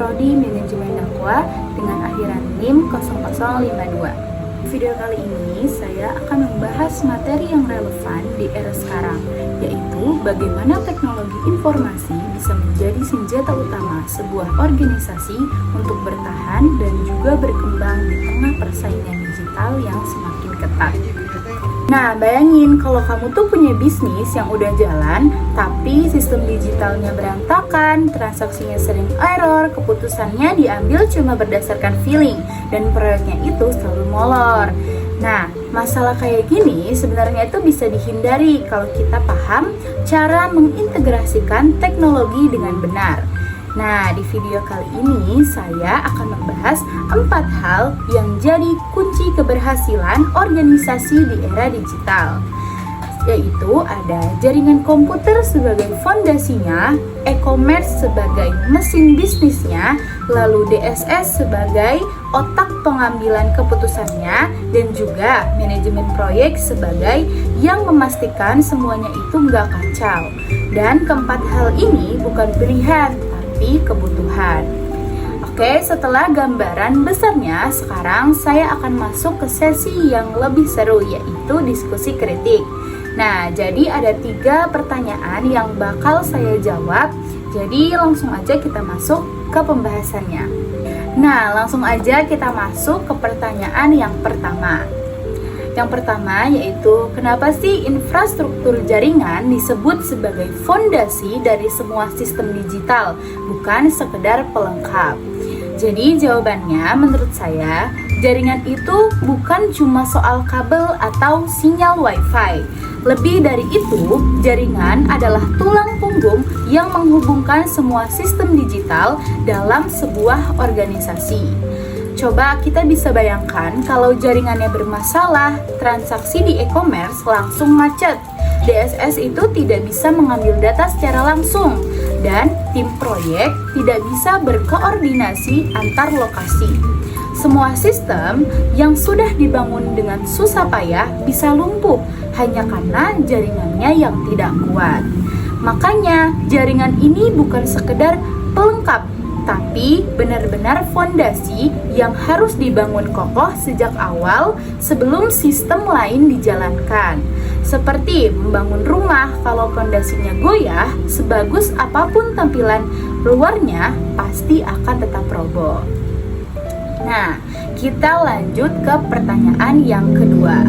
Prodi Manajemen Dakwah dengan akhiran NIM 0052. Di video kali ini saya akan membahas materi yang relevan di era sekarang, yaitu bagaimana teknologi informasi bisa menjadi senjata utama sebuah organisasi untuk bertahan dan juga berkembang di tengah persaingan digital yang semakin ketat. Nah, bayangin kalau kamu tuh punya bisnis yang udah jalan, tapi sistem digitalnya berantakan, transaksinya sering error, keputusannya diambil cuma berdasarkan feeling, dan proyeknya itu selalu molor. Nah, masalah kayak gini sebenarnya itu bisa dihindari kalau kita paham cara mengintegrasikan teknologi dengan benar. Nah, di video kali ini saya akan membahas 4 hal yang jadi kunci keberhasilan organisasi di era digital, yaitu ada jaringan komputer sebagai fondasinya, e-commerce sebagai mesin bisnisnya, lalu DSS sebagai otak pengambilan keputusannya, dan juga manajemen proyek sebagai yang memastikan semuanya itu nggak kacau. Dan keempat hal ini bukan pilihan, tapi kebutuhan. Oke, setelah gambaran besarnya, sekarang saya akan masuk ke sesi yang lebih seru, yaitu diskusi kritik. Nah, jadi ada 3 pertanyaan yang bakal saya jawab. Jadi langsung aja kita masuk ke pembahasannya. Nah, langsung aja kita masuk ke pertanyaan yang pertama. Yang pertama yaitu, kenapa sih infrastruktur jaringan disebut sebagai fondasi dari semua sistem digital, bukan sekedar pelengkap? Jadi jawabannya menurut saya, jaringan itu bukan cuma soal kabel atau sinyal wifi. Lebih dari itu, jaringan adalah tulang punggung yang menghubungkan semua sistem digital dalam sebuah organisasi. Coba kita bisa bayangkan kalau jaringannya bermasalah, transaksi di e-commerce langsung macet. DSS itu tidak bisa mengambil data secara langsung, dan tim proyek tidak bisa berkoordinasi antar lokasi. Semua sistem yang sudah dibangun dengan susah payah bisa lumpuh hanya karena jaringannya yang tidak kuat. Makanya jaringan ini bukan sekedar pelengkap, tapi benar-benar fondasi yang harus dibangun kokoh sejak awal sebelum sistem lain dijalankan. Seperti membangun rumah, kalau fondasinya goyah, sebagus apapun tampilan luarnya pasti akan tetap roboh. Nah, kita lanjut ke pertanyaan yang kedua.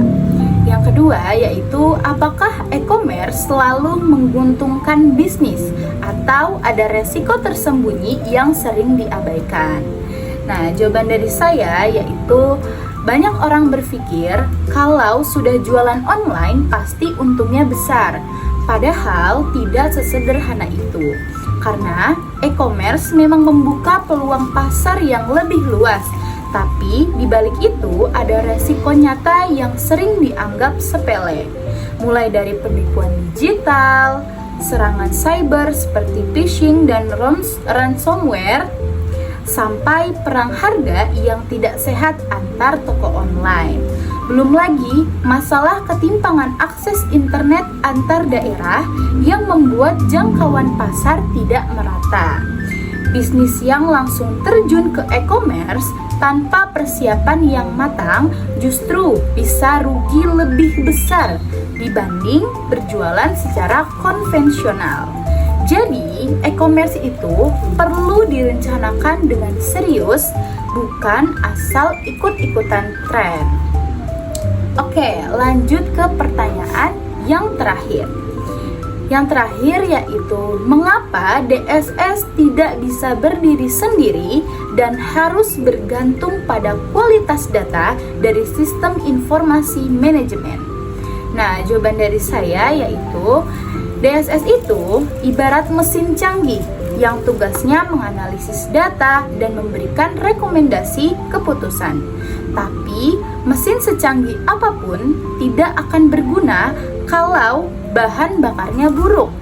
Yang kedua yaitu, apakah e-commerce selalu menguntungkan bisnis atau ada resiko tersembunyi yang sering diabaikan? Nah, jawaban dari saya yaitu, banyak orang berpikir kalau sudah jualan online pasti untungnya besar. Padahal tidak sesederhana itu. Karena e-commerce memang membuka peluang pasar yang lebih luas. Tapi di balik itu ada resiko nyata yang sering dianggap sepele. Mulai dari penipuan digital, serangan cyber seperti phishing dan ransomware, sampai perang harga yang tidak sehat antar toko online. Belum lagi masalah ketimpangan akses internet antar daerah yang membuat jangkauan pasar tidak merata. Bisnis yang langsung terjun ke e-commerce tanpa persiapan yang matang justru bisa rugi lebih besar dibanding berjualan secara konvensional. Jadi, e-commerce itu perlu direncanakan dengan serius, bukan asal ikut-ikutan tren. Oke, lanjut ke pertanyaan yang terakhir. Yang terakhir yaitu, mengapa DSS tidak bisa berdiri sendiri dan harus bergantung pada kualitas data dari sistem informasi manajemen? Nah, jawaban dari saya yaitu, DSS itu ibarat mesin canggih yang tugasnya menganalisis data dan memberikan rekomendasi keputusan. Tapi, mesin secanggih apapun tidak akan berguna kalau bahan bakarnya buruk.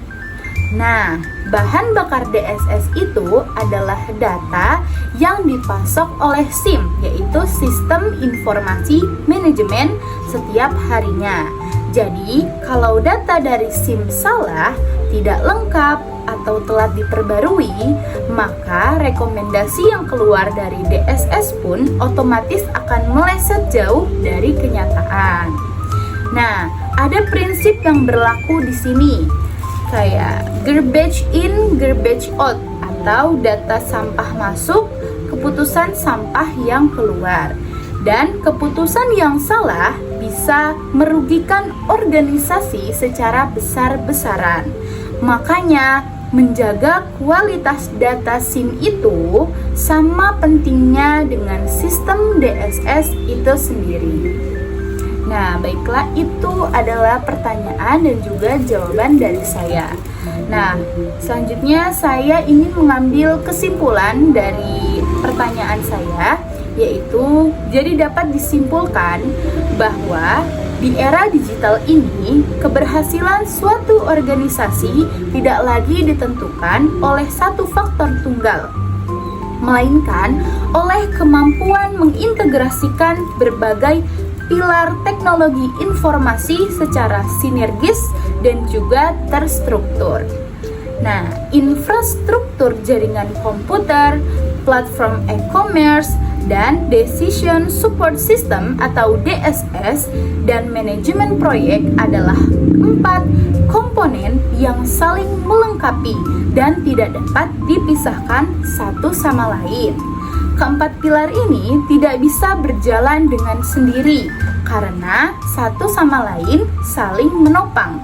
Nah, bahan bakar DSS itu adalah data yang dipasok oleh SIM, yaitu Sistem Informasi Manajemen, setiap harinya. Jadi, kalau data dari SIM salah, tidak lengkap, atau telat diperbarui, maka rekomendasi yang keluar dari DSS pun otomatis akan meleset jauh dari kenyataan. Nah, ada prinsip yang berlaku di sini, kayak garbage in, garbage out, atau data sampah masuk, keputusan sampah yang keluar. Dan keputusan yang salah bisa merugikan organisasi secara besar-besaran. Makanya, menjaga kualitas data SIM itu sama pentingnya dengan sistem DSS itu sendiri. Nah, baiklah, itu adalah pertanyaan dan juga jawaban dari saya. Nah, selanjutnya saya ingin mengambil kesimpulan dari pertanyaan saya, yaitu jadi dapat disimpulkan bahwa di era digital ini, keberhasilan suatu organisasi tidak lagi ditentukan oleh satu faktor tunggal, melainkan oleh kemampuan mengintegrasikan berbagai pilar teknologi informasi secara sinergis dan juga terstruktur. Nah, infrastruktur jaringan komputer, platform e-commerce, dan Decision Support System atau DSS dan manajemen proyek adalah 4 komponen yang saling melengkapi dan tidak dapat dipisahkan satu sama lain. Keempat pilar ini tidak bisa berjalan dengan sendiri karena satu sama lain saling menopang.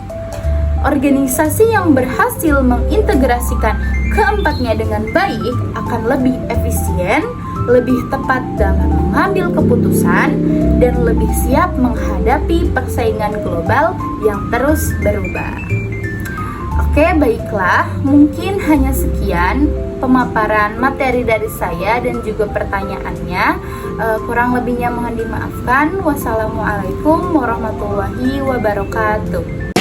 Organisasi yang berhasil mengintegrasikan keempatnya dengan baik akan lebih efisien, lebih tepat dalam mengambil keputusan, dan lebih siap menghadapi persaingan global yang terus berubah. Oke, baiklah, mungkin hanya sekian pemaparan materi dari saya dan juga pertanyaannya. Kurang lebihnya mohon dimaafkan. Wassalamualaikum warahmatullahi wabarakatuh.